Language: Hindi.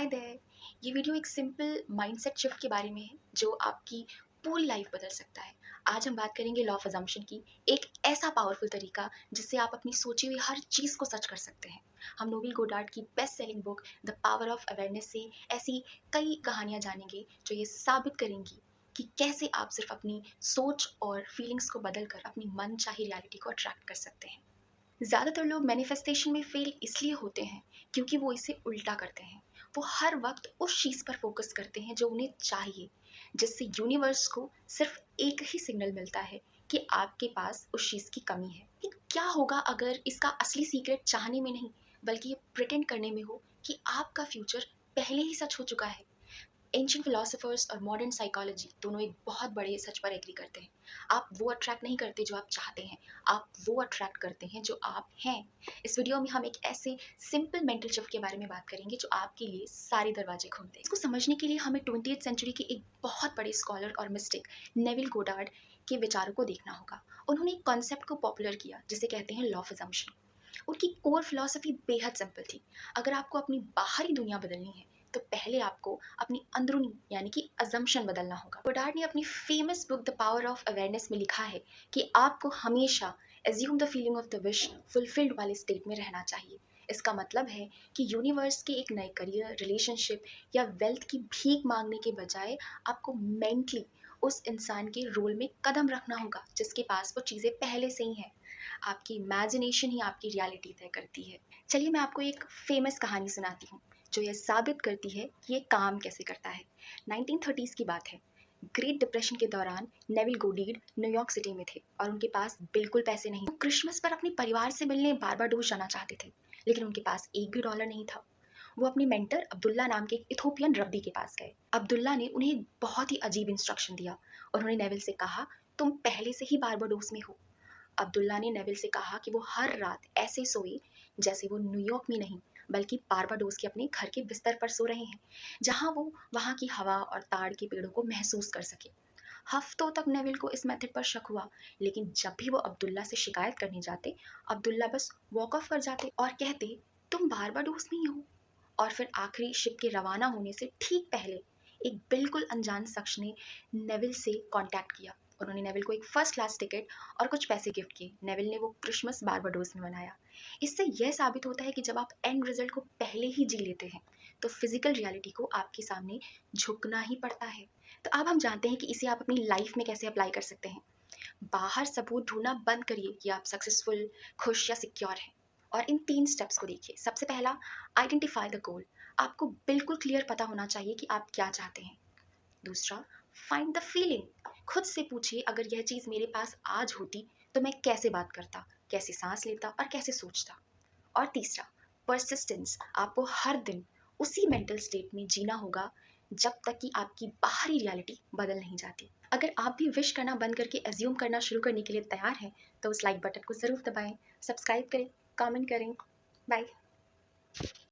हाय देयर। ये वीडियो एक सिंपल माइंडसेट शिफ्ट के बारे में है जो आपकी पूरी लाइफ बदल सकता है। आज हम बात करेंगे लॉ ऑफ अजम्पशन की, एक ऐसा पावरफुल तरीका जिससे आप अपनी सोची हुई हर चीज़ को सच कर सकते हैं। हम नोबेल गोडार्ड की best selling book the power of awareness से ऐसी कई कहानियाँ जानेंगे जो ये साबित करेंगी कि कैसे आप सिर्फ अपनी सोच और फीलिंग्स को बदल कर अपनी मन चाही रियलिटी को अट्रैक्ट कर सकते हैं। ज़्यादातर लोग मैनिफेस्टेशन में फेल इसलिए होते हैं क्योंकि वो इसे उल्टा करते हैं। वो हर वक्त उस चीज़ पर फोकस करते हैं जो उन्हें चाहिए, जिससे यूनिवर्स को सिर्फ एक ही सिग्नल मिलता है कि आपके पास उस चीज़ की कमी है। लेकिन क्या होगा अगर इसका असली सीक्रेट चाहने में नहीं बल्कि ये प्रिटेंड करने में हो कि आपका फ्यूचर पहले ही सच हो चुका है। एंशिएंट फिलोसोफर्स और मॉडर्न साइकोलॉजी दोनों एक बहुत बड़े सच पर एग्री करते हैं। आप वो अट्रैक्ट नहीं करते जो आप चाहते हैं, आप वो अट्रैक्ट करते हैं जो आप हैं। इस वीडियो में हम एक ऐसे सिंपल मेंटल शिफ्ट के बारे में बात करेंगे जो आपके लिए सारे दरवाजे खोल दें। इसको समझने के लिए हमें 20th सेंचुरी के एक बहुत बड़े स्कॉलर और मिस्टिक नेविल गोडार्ड के विचारों को देखना होगा। उन्होंने एक कॉन्सेप्ट को पॉपुलर किया जिसे कहते हैं लॉ ऑफ अजम्पशन। उनकी कोर फिलॉसफी बेहद सिंपल थी। अगर आपको अपनी बाहरी दुनिया बदलनी है तो पहले आपको अपनी अंदरूनी यानी कि अजम्पशन बदलना होगा। गोडार्ड ने अपनी famous book the power of awareness में लिखा है कि आपको हमेशा assume the feeling of the wish fulfilled वाले स्टेट में रहना चाहिए। इसका मतलब है कि यूनिवर्स के एक नए करियर, रिलेशनशिप या वेल्थ की भीख मांगने के बजाय आपको मेंटली उस इंसान के रोल में कदम रखना होगा जिसके पास वो चीज़ें पहले से ही हैं। आपकी इमेजिनेशन ही आपकी रियलिटी तय करती है। चलिए मैं आपको एक फेमस कहानी सुनाती हूँ जो ये साबित करती है कि ये काम कैसे करता है। 1930s की बात है। ग्रेट डिप्रेशन के दौरान नेविल गोडीड न्यूयॉर्क सिटी में थे और उनके पास बिल्कुल पैसे नहीं। वो क्रिसमस पर अपने परिवार से मिलने बारबाडोस जाना चाहते थे, लेकिन उनके पास एक भी डॉलर नहीं था। वो अपने मेंटर अब्दुल्ला नाम के एक इथोपियन रब्बी के पास गए। अब्दुल्ला ने उन्हें एक बहुत ही अजीब इंस्ट्रक्शन दिया। उन्होंने नेविल से कहा, तुम पहले से ही बारबाडोस में हो। अब्दुल्ला ने नेविल से कहा कि वो हर रात ऐसे सोए जैसे वो न्यूयॉर्क में नहीं बल्कि बारबाडोस के अपने घर के बिस्तर पर सो रहे हैं, जहां वो वहां की हवा और ताड़ के पेड़ों को महसूस कर सके। हफ्तों तक नेविल को इस मेथड पर शक हुआ, लेकिन जब भी वो अब्दुल्ला से शिकायत करने जाते, अब्दुल्ला बस वॉक ऑफ कर जाते और कहते, तुम बारबाडोस में ही हो। और फिर आखिरी शिप के रवाना होने से ठीक पहले एक बिल्कुल अनजान शख्स ने नेविल से कांटेक्ट किया। उन्होंने नेविल को एक फर्स्ट क्लास टिकट और कुछ पैसे गिफ्ट किए। नेविल ने वो क्रिसमस बारबाडोस में मनाया। इससे यह साबित होता है कि जब आप एंड रिजल्ट को पहले ही जी लेते हैं तो फिजिकल रियलिटी को आपके सामने झुकना ही पड़ता है। तो अब हम जानते हैं कि इसे आप अपनी लाइफ में कैसे अप्लाई कर सकते हैं। बाहर सबूत ढूंढना बंद करिए कि आप सक्सेसफुल, खुश या सिक्योर हैं, और इन 3 स्टेप्स को देखिए। सबसे पहला, आइडेंटिफाई द गोल। आपको बिल्कुल क्लियर पता होना चाहिए कि आप क्या चाहते हैं। दूसरा, फाइंड द फीलिंग। खुद से पूछिए, अगर यह चीज़ मेरे पास आज होती तो मैं कैसे बात करता, कैसे सांस लेता और कैसे सोचता। और तीसरा, परसिस्टेंस। आपको हर दिन उसी मेंटल स्टेट में जीना होगा जब तक कि आपकी बाहरी रियलिटी बदल नहीं जाती। अगर आप भी विश करना बंद करके एज्यूम करना शुरू करने के लिए तैयार हैं तो उस लाइक बटन को ज़रूर दबाएं, सब्सक्राइब करें, कमेंट करें। बाय।